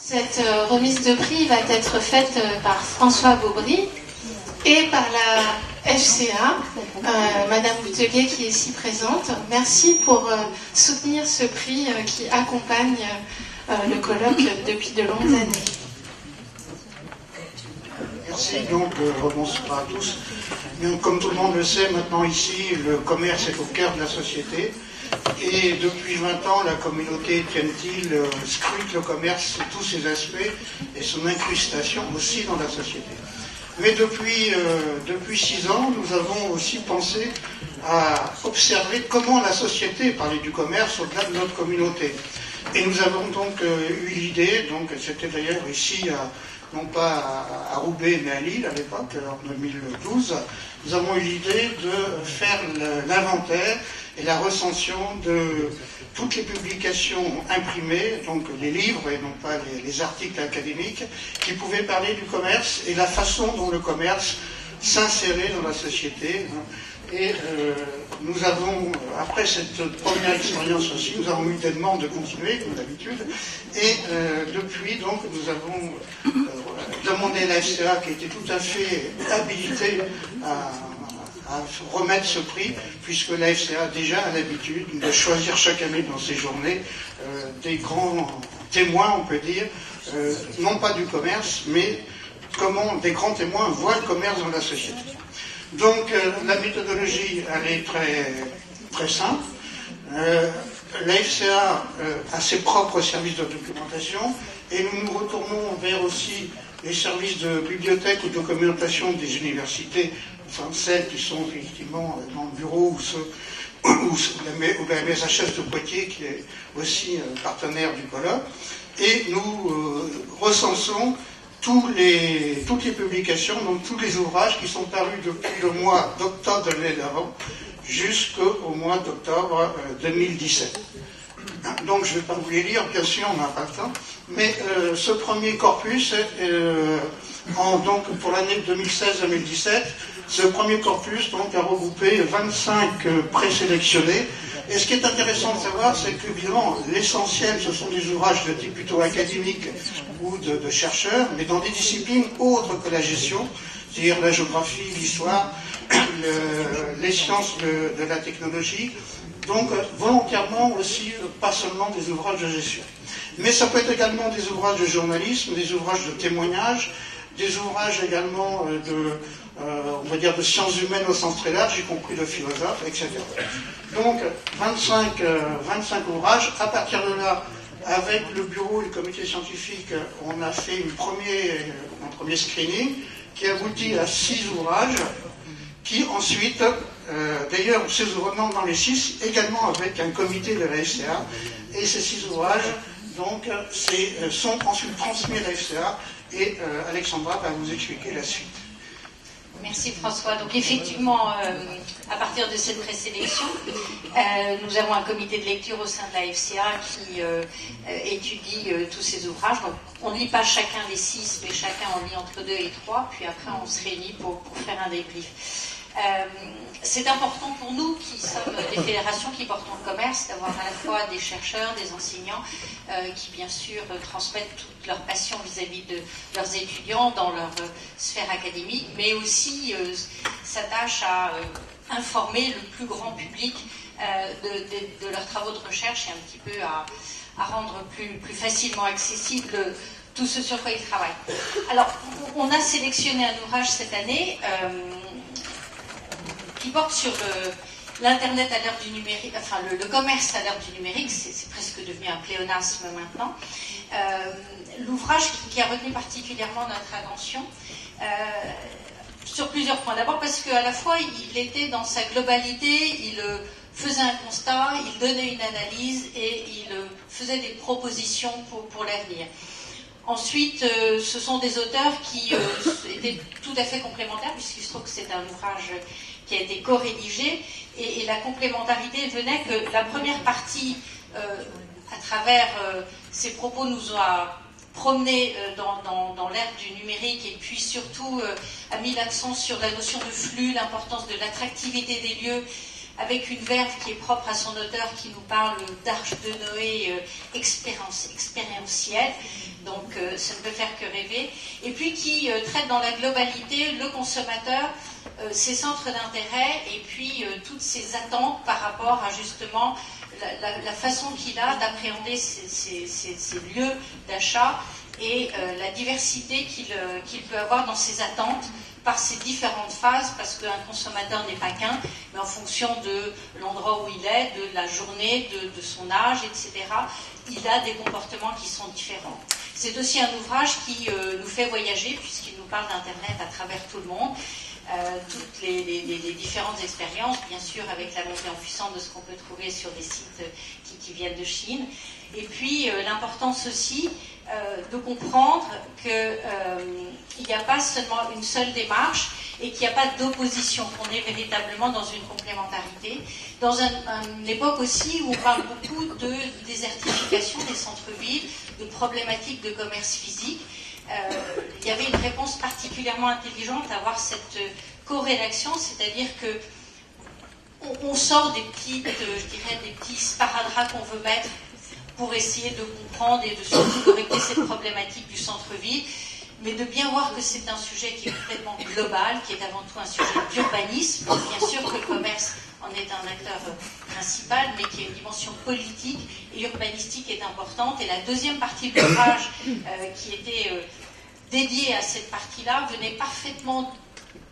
Cette remise de prix va être faite par François Beaubry et par la FCA, Madame Boutelier qui est ici présente. Merci pour soutenir ce prix qui accompagne le colloque depuis de longues années. Merci, donc bonsoir à tous. Donc, comme tout le monde le sait, maintenant ici, le commerce est au cœur de la société. Et depuis 20 ans, la communauté Tientil scrute le commerce sous tous ses aspects et son incrustation aussi dans la société. Mais depuis 6 ans, nous avons aussi pensé à observer comment la société parlait du commerce au-delà de notre communauté. Et nous avons donc eu l'idée, donc c'était d'ailleurs ici, non pas à Roubaix, mais à Lille à l'époque, en 2012, nous avons eu l'idée de faire l'inventaire et la recension de toutes les publications imprimées, donc les livres et non pas les articles académiques, qui pouvaient parler du commerce et la façon dont le commerce s'insérait dans la société. Et nous avons, après cette première expérience aussi, nous avons eu des demandes de continuer, comme d'habitude, et depuis, donc, nous avons demandé à la FCA, qui était tout à fait habilitée à remettre ce prix, puisque la FCA a déjà l'habitude de choisir chaque année dans ses journées des grands témoins, on peut dire, non pas du commerce, mais comment des grands témoins voient le commerce dans la société. Donc la méthodologie, elle est très simple. La FCA a ses propres services de documentation et nous nous retournons vers aussi les services de bibliothèque ou de documentation des universités, enfin celles qui sont effectivement dans le bureau ou la MSHS de Poitiers qui est aussi partenaire du colloque. Et nous recensons toutes les publications, donc tous les ouvrages qui sont parus depuis le mois d'octobre de l'année d'avant jusqu'au mois d'octobre 2017. Donc je ne vais pas vous les lire, bien sûr, on n'a pas le temps, mais ce premier corpus, donc pour l'année 2016-2017, ce premier corpus donc, a regroupé 25 présélectionnés. Et ce qui est intéressant de savoir, c'est que, évidemment, l'essentiel, ce sont des ouvrages de type plutôt académique ou de chercheurs, mais dans des disciplines autres que la gestion, c'est-à-dire la géographie, l'histoire, les sciences de la technologie, donc volontairement aussi, pas seulement des ouvrages de gestion. Mais ça peut être également des ouvrages de journalisme, des ouvrages de témoignage, des ouvrages également on va dire de sciences humaines au sens très large, y compris de philosophes, etc. Donc 25 ouvrages. À partir de là, avec le bureau et le comité scientifique, on a fait un premier screening qui aboutit à 6 ouvrages qui ensuite, d'ailleurs, ces ouvrages dans les 6, également avec un comité de la FCA, et ces 6 ouvrages donc, sont ensuite transmis à la FCA, et Alexandra va vous expliquer la suite. Merci François. Donc effectivement, à partir de cette présélection, nous avons un comité de lecture au sein de la FCA qui étudie tous ces ouvrages. Donc on ne lit pas chacun les 6, mais chacun en lit entre 2 et 3, puis après on se réunit pour faire un débrief. C'est important pour nous qui sommes des fédérations qui portons le commerce d'avoir à la fois des chercheurs, des enseignants qui bien sûr transmettent toute leur passion vis-à-vis de leurs étudiants dans leur sphère académique, mais aussi s'attachent à informer le plus grand public de leurs travaux de recherche et un petit peu à rendre plus facilement accessible tout ce sur quoi ils travaillent. Alors, on a sélectionné un ouvrage cette année qui porte sur l'Internet à l'ère du numérique, enfin le commerce à l'ère du numérique, c'est presque devenu un pléonasme maintenant. L'ouvrage qui a retenu particulièrement notre attention sur plusieurs points. D'abord parce qu'à la fois il était dans sa globalité, il faisait un constat, il donnait une analyse et il faisait des propositions pour l'avenir. Ensuite, ce sont des auteurs qui étaient tout à fait complémentaires, puisqu'il se trouve que c'est un ouvrage qui a été co-rédigé, et la complémentarité venait que la première partie, à travers ses propos, nous a promené dans l'ère du numérique, et puis surtout a mis l'accent sur la notion de flux, l'importance de l'attractivité des lieux, avec une verve qui est propre à son auteur, qui nous parle d'Arche de Noé expérientielle, donc ça ne peut faire que rêver, et puis qui traite dans la globalité le consommateur, ses centres d'intérêt, et puis toutes ses attentes par rapport à justement la façon qu'il a d'appréhender ces lieux d'achat, et la diversité qu'il peut avoir dans ses attentes par ces différentes phases, parce qu'un consommateur n'est pas qu'un, mais en fonction de l'endroit où il est, de la journée, de son âge, etc., il a des comportements qui sont différents. C'est aussi un ouvrage qui nous fait voyager, puisqu'il nous parle d'Internet à travers tout le monde, toutes les différentes expériences, bien sûr avec la montée en puissance de ce qu'on peut trouver sur des sites qui viennent de Chine, et puis l'importance aussi de comprendre qu'il n'y a pas seulement une seule démarche et qu'il n'y a pas d'opposition, qu'on est véritablement dans une complémentarité, dans une époque aussi où on parle beaucoup de désertification des centres-villes, de problématiques de commerce physique. Il y avait une réponse particulièrement intelligente à avoir cette corrélation, c'est-à-dire que on sort des petits sparadraps qu'on veut mettre pour essayer de comprendre et de surtout de régler cette problématique du centre-ville, mais de bien voir que c'est un sujet qui est complètement global, qui est avant tout un sujet d'urbanisme. Bien sûr que le commerce en est un acteur principal, mais qui a une dimension politique et urbanistique est importante. Et la deuxième partie de l'ouvrage, qui était dédiée à cette partie-là, venait parfaitement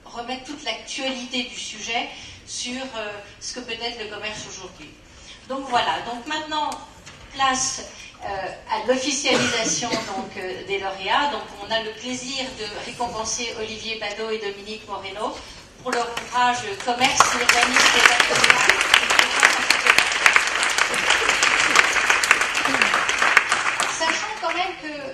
remettre toute l'actualité du sujet sur ce que peut être le commerce aujourd'hui. Donc voilà, donc maintenant, place à l'officialisation des lauréats. Donc on a le plaisir de récompenser Olivier Badeau et Dominique Moreno pour leur ouvrage Commerce, l'urbanisme et la communauté. Sachant quand même que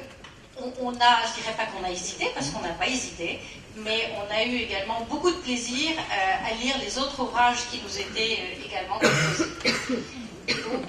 on a, je dirais pas qu'on a hésité, parce qu'on n'a pas hésité, mais on a eu également beaucoup de plaisir à lire les autres ouvrages qui nous étaient également proposés. Donc,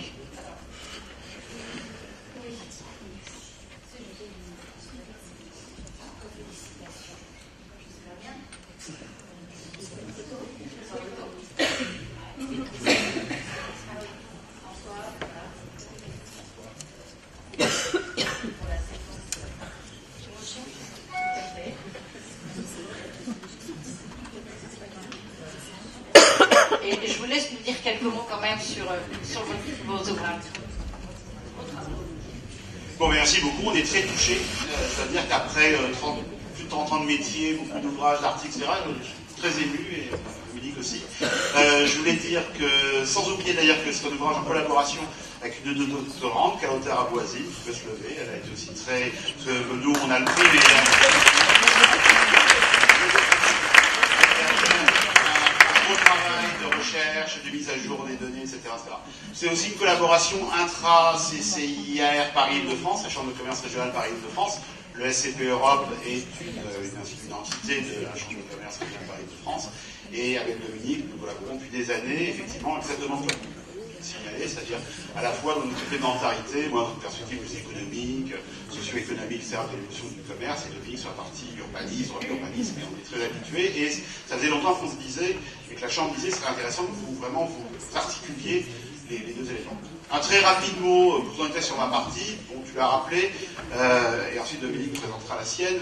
et je vous laisse nous dire quelques mots quand même sur vos ouvrages. Bon, merci beaucoup, on est très touchés. C'est-à-dire qu'après plus de 30 ans de métier, beaucoup d'ouvrages, d'articles, etc., je suis très ému, et Dominique aussi. Je voulais dire que, sans oublier d'ailleurs que c'est un ouvrage en collaboration avec une de nos doctorantes, Carlotta Raboisi, qui peut se lever, elle a été aussi très... nous, on a le prix, mais... recherche, de mise à jour des données, etc. C'est aussi une collaboration intra-CCIR Paris-Île-de-France, la Chambre de commerce régionale Paris-Île-de-France. Le SCP Europe est une entité de la Chambre de commerce régionale Paris-Île-de-France. Et avec Dominique, nous collaborons depuis des années, effectivement, exactement comme signalé, c'est-à-dire à la fois dans une complémentarité, moi dans une perspective aussi économique, socio-économique, etc., de l'évolution du commerce, et Dominique sur la partie urbanisme, et on est très habitués. Et ça faisait longtemps qu'on se disait, et que la Chambre disait, ce serait intéressant que vous articuliez les deux éléments. Un très rapide mot, vous en êtes sur ma partie, bon, tu l'as rappelé, et ensuite Dominique vous présentera la sienne.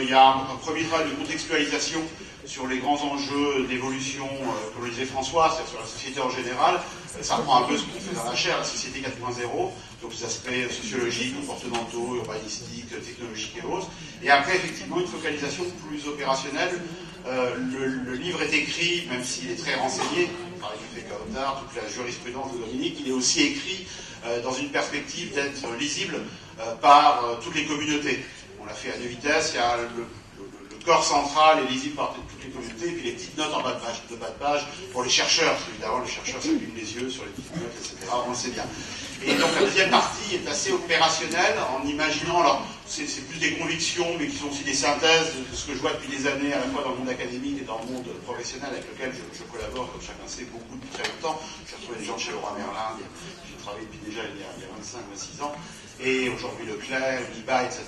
Il y a un premier travail de contextualisation sur les grands enjeux d'évolution, comme le disait François, c'est-à-dire sur la société en général. Ça reprend un peu ce qu'on fait dans la chaire, la société 4.0, donc les aspects sociologiques, comportementaux, urbanistiques, technologiques et autres. Et après, effectivement, une focalisation plus opérationnelle. Le livre est écrit, même s'il est très renseigné, par du fait Carlotta, toute la jurisprudence de Dominique, il est aussi écrit dans une perspective d'être lisible par toutes les communautés. On l'a fait à deux vitesses, il y a le corps central est lisible par toutes les communautés, et puis les petites notes en bas de page pour les chercheurs, parce qu'évidemment les chercheurs s'abîment les yeux sur les petites notes, etc. On le sait bien. Et donc la deuxième partie est assez opérationnelle en imaginant, alors c'est plus des convictions, mais qui sont aussi des synthèses de ce que je vois depuis des années, à la fois dans le monde académique et dans le monde professionnel avec lequel je collabore, comme chacun sait, beaucoup depuis très longtemps. J'ai retrouvé des gens de chez Leroy Merlin, j'ai travaillé depuis déjà il y a 25-26 ans, et aujourd'hui Leclerc, Liba, etc.,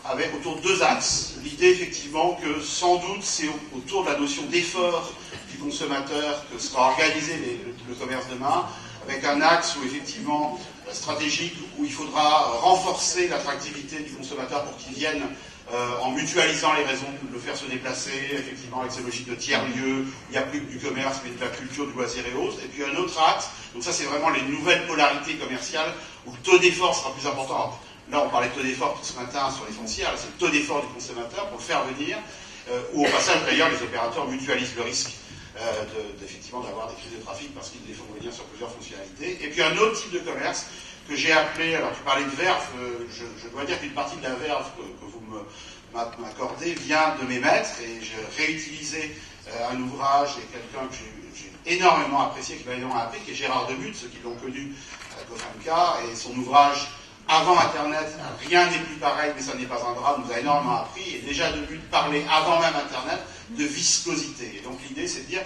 avec autour de deux axes. L'idée effectivement que sans doute c'est autour de la notion d'effort du consommateur que sera organisé le commerce demain, avec un axe où effectivement stratégique, où il faudra renforcer l'attractivité du consommateur pour qu'il vienne en mutualisant les raisons de le faire se déplacer, effectivement avec ces logiques de tiers-lieux, où il n'y a plus que du commerce, mais de la culture, du loisir et autres. Et puis un autre axe, donc ça c'est vraiment les nouvelles polarités commerciales, où le taux d'effort sera plus important. Alors, là on parlait de taux d'effort tout ce matin sur les foncières, là c'est le taux d'effort du consommateur pour le faire venir, où au passage d'ailleurs les opérateurs mutualisent le risque. Effectivement d'avoir des crises de trafic parce qu'ils les font venir sur plusieurs fonctionnalités. Et puis un autre type de commerce que j'ai appelé, alors tu parlais de verve, je dois dire qu'une partie de la verve que vous m'accordez vient de mes maîtres, et j'ai réutilisé un ouvrage et quelqu'un que j'ai énormément apprécié, qui m'a énormément appris, qui est Gérard Demuth, ceux qui l'ont connu à la Cofamca, et son ouvrage Avant Internet, rien n'est plus pareil, mais ça n'est pas un drame, nous a énormément appris, et déjà Demuth parlait avant même Internet de viscosité. Et donc l'idée c'est de dire,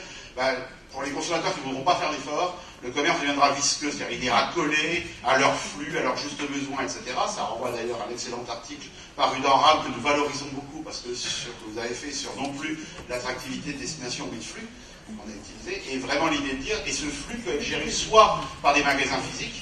pour les consommateurs qui ne voudront pas faire d'efforts, le commerce deviendra visqueux, c'est-à-dire il ira coller à leur flux, à leurs justes besoins, etc. Ça renvoie d'ailleurs à un excellent article paru dans RAM que nous valorisons beaucoup, parce que vous avez fait sur non plus l'attractivité de destination, mais de flux, qu'on a utilisé, et vraiment l'idée de dire, et ce flux peut être géré soit par des magasins physiques,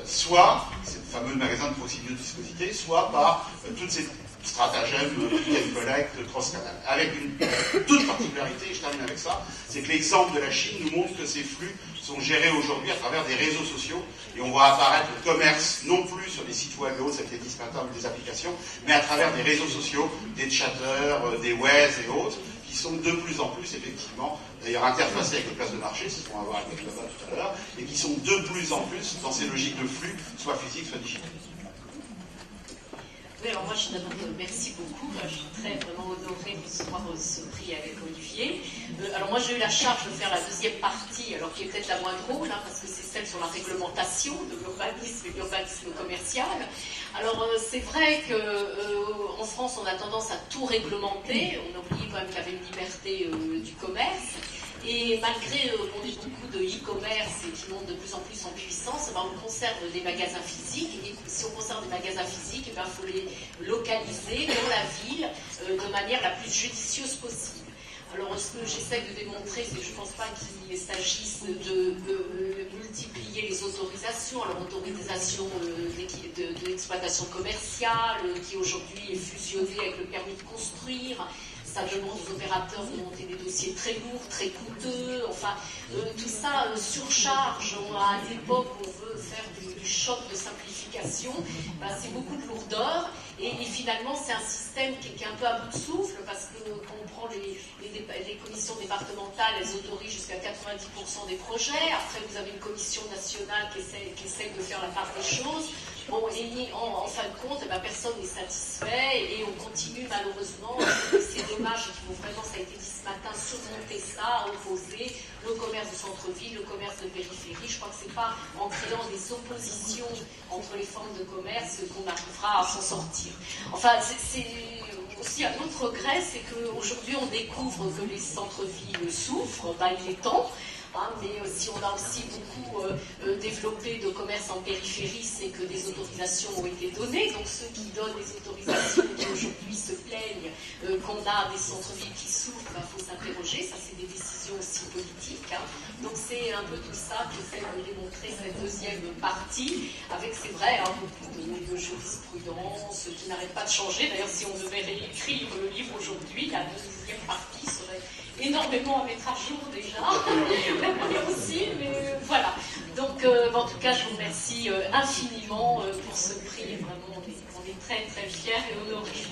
soit, c'est le fameux magasin de proximité de viscosité, soit par toutes ces stratagèmes, click and collect, cross-canal. Avec une toute particularité, et je termine avec ça, c'est que l'exemple de la Chine nous montre que ces flux sont gérés aujourd'hui à travers des réseaux sociaux, et on voit apparaître le commerce non plus sur des sites web et autres, ça a été dit ce matin, des applications, mais à travers des réseaux sociaux, des chatters, des Waze et autres, qui sont de plus en plus, effectivement, d'ailleurs interfacés avec les places de marché, c'est ce qu'on va voir avec là-bas tout à l'heure, et qui sont de plus en plus dans ces logiques de flux, soit physiques, soit digitales. Oui, alors moi, je d'abord merci beaucoup. Je suis vraiment honorée de recevoir ce prix avec Olivier. Alors moi, j'ai eu la charge de faire la deuxième partie, alors qui est peut-être la moins drôle, parce que c'est celle sur la réglementation de l'urbanisme et l'urbanisme commercial. Alors c'est vrai qu'en France, on a tendance à tout réglementer. On oublie quand même qu'il y avait une liberté du commerce. Et malgré on dit beaucoup de e-commerce et qui monte de plus en plus en puissance, on conserve des magasins physiques. Et si on conserve des magasins physiques, il faut les localiser dans la ville de manière la plus judicieuse possible. Alors ce que j'essaie de démontrer, c'est que je ne pense pas qu'il s'agisse de multiplier les autorisations. Alors autorisation de l'exploitation commerciale qui aujourd'hui est fusionnée avec le permis de construire. Ça demande aux opérateurs de monter des dossiers très lourds, très coûteux, enfin, tout ça surcharge. À une époque où on veut faire du choc de simplification, c'est beaucoup de lourdeur, et finalement c'est un système qui est un peu à bout de souffle, parce que quand on prend les commissions départementales, elles autorisent jusqu'à 90% des projets. Après vous avez une commission nationale qui essaie de faire la part des choses. Bon, et en fin de compte, personne n'est satisfait, et on continue malheureusement. C'est dommage, il faut vraiment, ça a été dit ce matin, surmonter ça, opposer le commerce de centre-ville, le commerce de périphérie. Je crois que c'est pas en créant des oppositions entre les formes de commerce qu'on arrivera à s'en sortir. Enfin, c'est aussi un autre regret, c'est qu'aujourd'hui on découvre que les centres-villes souffrent, il est temps. Mais si on a aussi beaucoup développé de commerce en périphérie, c'est que des autorisations ont été données. Donc ceux qui donnent les autorisations, qui aujourd'hui se plaignent qu'on a des centres-villes qui souffrent, il faut s'interroger. Ça, c'est des décisions aussi politiques. Donc c'est un peu tout ça que j'essaie de démontrer cette deuxième partie, avec, c'est vrai, beaucoup de jurisprudence qui n'arrête pas de changer. D'ailleurs, si on devait réécrire le livre aujourd'hui, la deuxième partie serait énormément à mettre à jour déjà, mais aussi, mais voilà. Donc, en tout cas, je vous remercie infiniment pour ce prix. Vraiment, on est très très fiers et honorés.